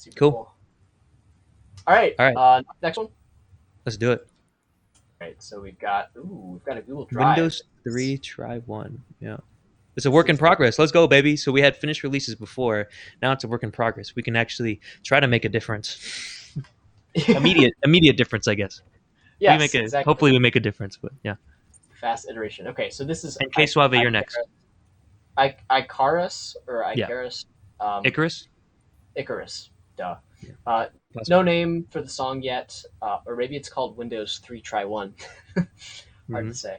Super Cool. cool. All right. All right. Next one. Let's do it. All right. So we've got a Google Drive. Windows 3 try 1. Yeah. It's a This work in is progress. Let's go, baby. So we had finished releases before. Now it's a work in progress. We can actually try to make a difference. Immediate difference, I guess. We make yes, a exactly. hopefully we make a difference, but yeah. Fast iteration. Okay, so this is And K Suave, you're next. Ikarus or Yeah. Icarus. Um, Icarus? Icarus. Duh. Yeah. Uh, no Classic. name for the song yet, or maybe it's called Windows 3 Try 1. Hard Hmm. to say.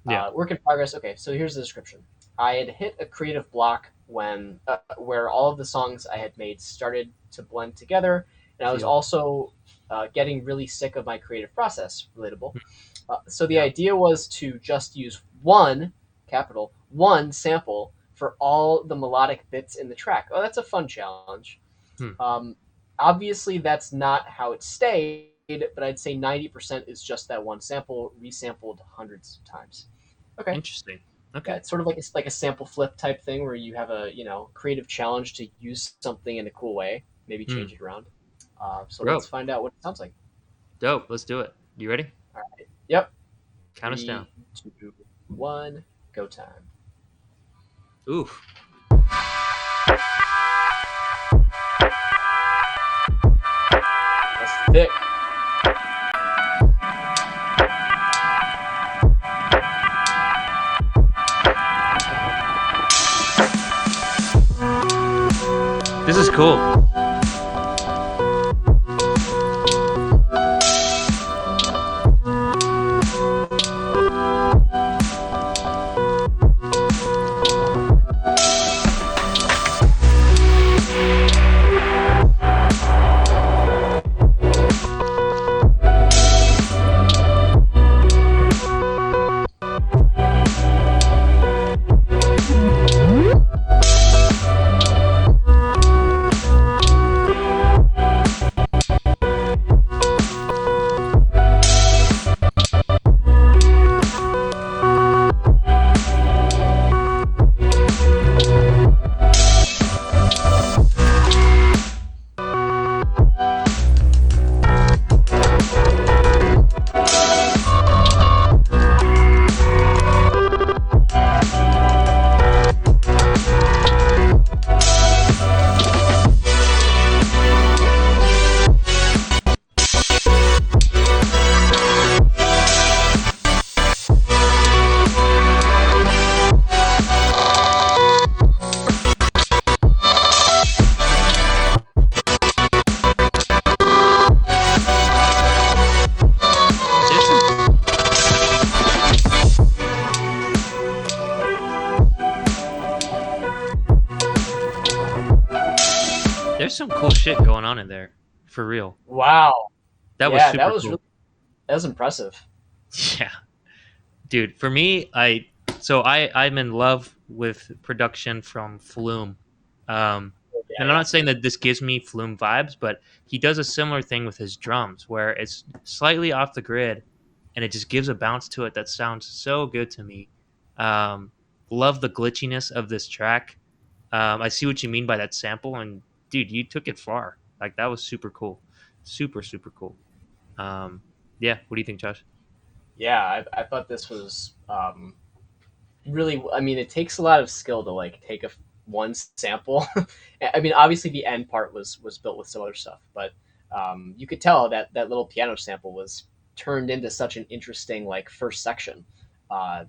Yeah. Work in progress. Okay, so here's the description. I had hit a creative block when where all of the songs I had made started to blend together, and I was Feel. also getting really sick of my creative process. Relatable. So the Yeah. idea was to just use one capital one sample for all the melodic bits in the track. Oh, that's a fun challenge. Hmm. Um, Obviously, that's not how it stayed, but I'd say 90% is just that one sample resampled hundreds of times. Okay. Interesting. Yeah, Okay. it's sort of like a sample flip type thing where you have a creative challenge to use something in a cool way, maybe Hmm. change it around. So let's Bro, find out what it sounds like. dope. Let's do it. You ready? All right. Yep. Count us down. 3, 2, 1, go time. Oof. That's thick. This is cool. There's some there's some cool shit going on in there. For real. Wow. That was Yeah, super cool. that was impressive. Yeah. Dude, for me, I'm in love with production from Flume. Yeah, And I'm yeah. not saying that this gives me Flume vibes, but he does a similar thing with his drums where it's slightly off the grid and it just gives a bounce to it that sounds so good to me. Um, love the glitchiness of this track. I see what you mean by that sample, and dude, you took it far. Like that was super cool, super cool. Um, yeah, what do you think, Josh? Yeah, I thought this was really. I mean, it takes a lot of skill to like take one sample. I mean, obviously the end part was built with some other stuff, but you could tell that that little piano sample was turned into such an interesting like first section.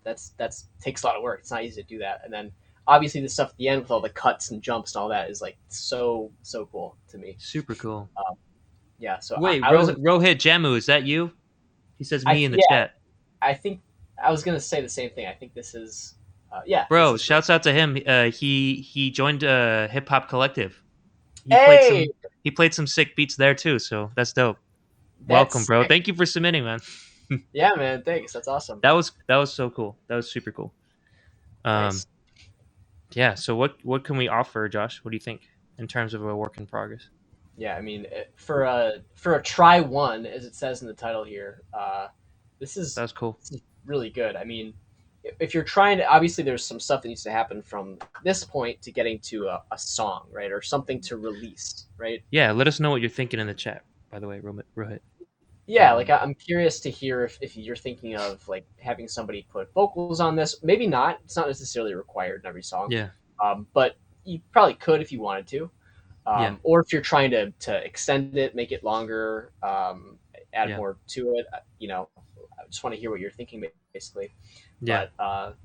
That's takes a lot of work. It's not easy to do that, and then obviously the stuff at the end with all the cuts and jumps and all that is like so cool to me. Super cool. Yeah, so Wait, I was Rohit Jamu, is that you? He says I me in the yeah, chat. I think I was gonna say the same thing. I think this is yeah, this Bro, is really shouts out to him. He joined a hip hop collective. He played hey, some he played some sick beats there too, so that's dope. that's Welcome, bro. sick. Thank you for submitting, man. Yeah, man, thanks. That's awesome. That was so cool. That was super cool. Um, Nice. yeah. So what can we offer, Josh? What do you think in terms of a work in progress? Yeah, I mean, for a try one, as it says in the title here, this is That was cool. this is really good. I mean, if you're trying to, obviously there's some stuff that needs to happen from this point to getting to a song, right, or something to release, right? Yeah, let us know what you're thinking in the chat. By the way, Rohit. Yeah, like Um, I'm curious to hear if you're thinking of like having somebody put vocals on this. Maybe not. It's not necessarily required in every song, yeah, but you probably could if you wanted to. yeah, Or if you're trying to extend it, make it longer, add yeah, more to it. I just want to hear what you're thinking, basically. yeah, But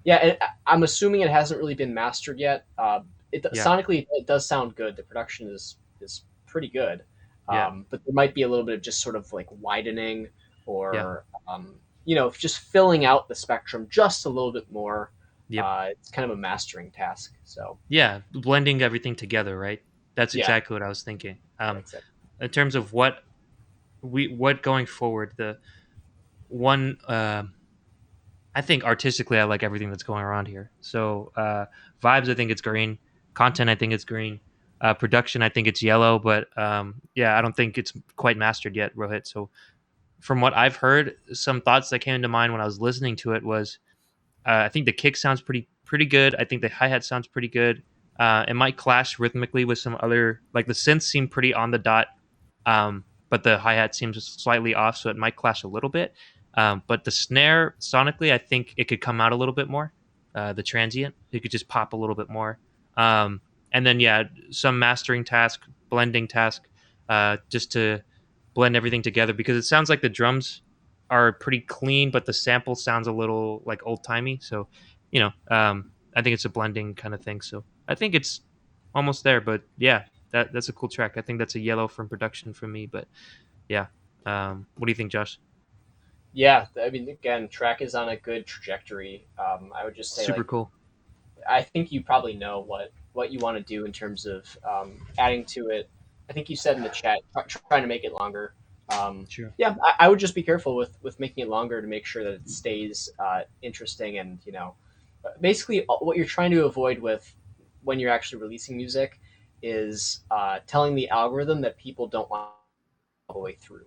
yeah, and I'm assuming it hasn't really been mastered yet. yeah, Sonically, it does sound good. The production is pretty good, yeah, but there might be a little bit of just sort of like widening yeah, or just filling out the spectrum just a little bit more. yep, It's kind of a mastering task. So yeah. Blending everything together, right? That's yeah, exactly what I was thinking. yeah, exactly. In terms of what going forward, the one I think artistically, I like everything that's going around here. So vibes, I think it's green. Content, I think it's green. Production, I think it's yellow. But yeah, I don't think it's quite mastered yet, Rohit. So from what I've heard, some thoughts that came to mind when I was listening to it was I think the kick sounds pretty good. I think the hi hat sounds pretty good. It might clash rhythmically with some other like the synths seem pretty on the dot, but the hi hat seems slightly off, so it might clash a little bit. But the snare sonically, I think it could come out a little bit more. The transient, it could just pop a little bit more. Um, and then yeah, some mastering task, blending task, just to blend everything together because it sounds like the drums are pretty clean, but the sample sounds a little like old timey. So, I think it's a blending kind of thing. So I think it's almost there. But yeah, that's a cool track. I think that's a yellow from production for me. But yeah, what do you think, Josh? Yeah, I mean, again, track is on a good trajectory. I would just say Super like cool. I think you probably know what you want to do in terms of adding to it. I think you said in the chat trying to make it longer. Sure. Yeah, I would just be careful with making it longer to make sure that it stays interesting and basically what you're trying to avoid with when you're actually releasing music is telling the algorithm that people don't want all the way through. Mm,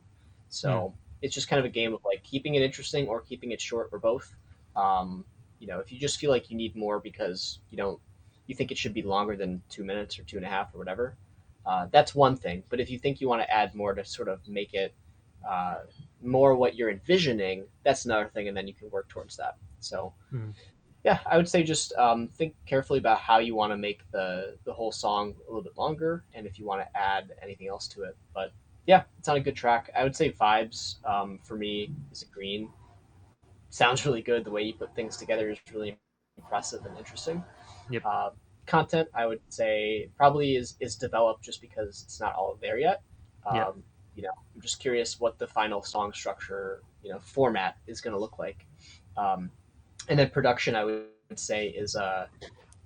So it's just kind of a game of like keeping it interesting or keeping it short or both. If you just feel like you need more because you think it should be longer than 2 minutes or 2.5 or whatever, that's one thing. But if you think you want to add more to sort of make it uh, more what you're envisioning, that's another thing, and then you can work towards that. So mm. yeah, I would say just think carefully about how you want to make the whole song a little bit longer, and if you want to add anything else to it. But yeah, it's on a good track. I would say vibes for me is a green. Sounds really good. The way you put things together is really impressive and interesting. Yep. Uh, Content, I would say, probably is developed just because it's not all there yet. Yeah. Um, I'm just curious what the final song structure, format is going to look like. Um, and then production, I would say, is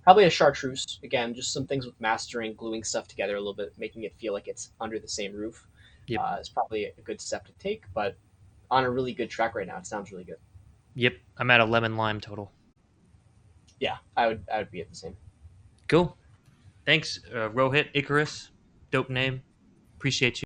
probably a chartreuse. Again, just some things with mastering, gluing stuff together a little bit, making it feel like it's under the same roof. Yep. Is probably a good step to take, but on a really good track right now. It sounds really good. Yep. I'm at a lemon lime total. Yeah, I would be at the same. Cool. Thanks, Rohit Icarus. Dope name. Appreciate you.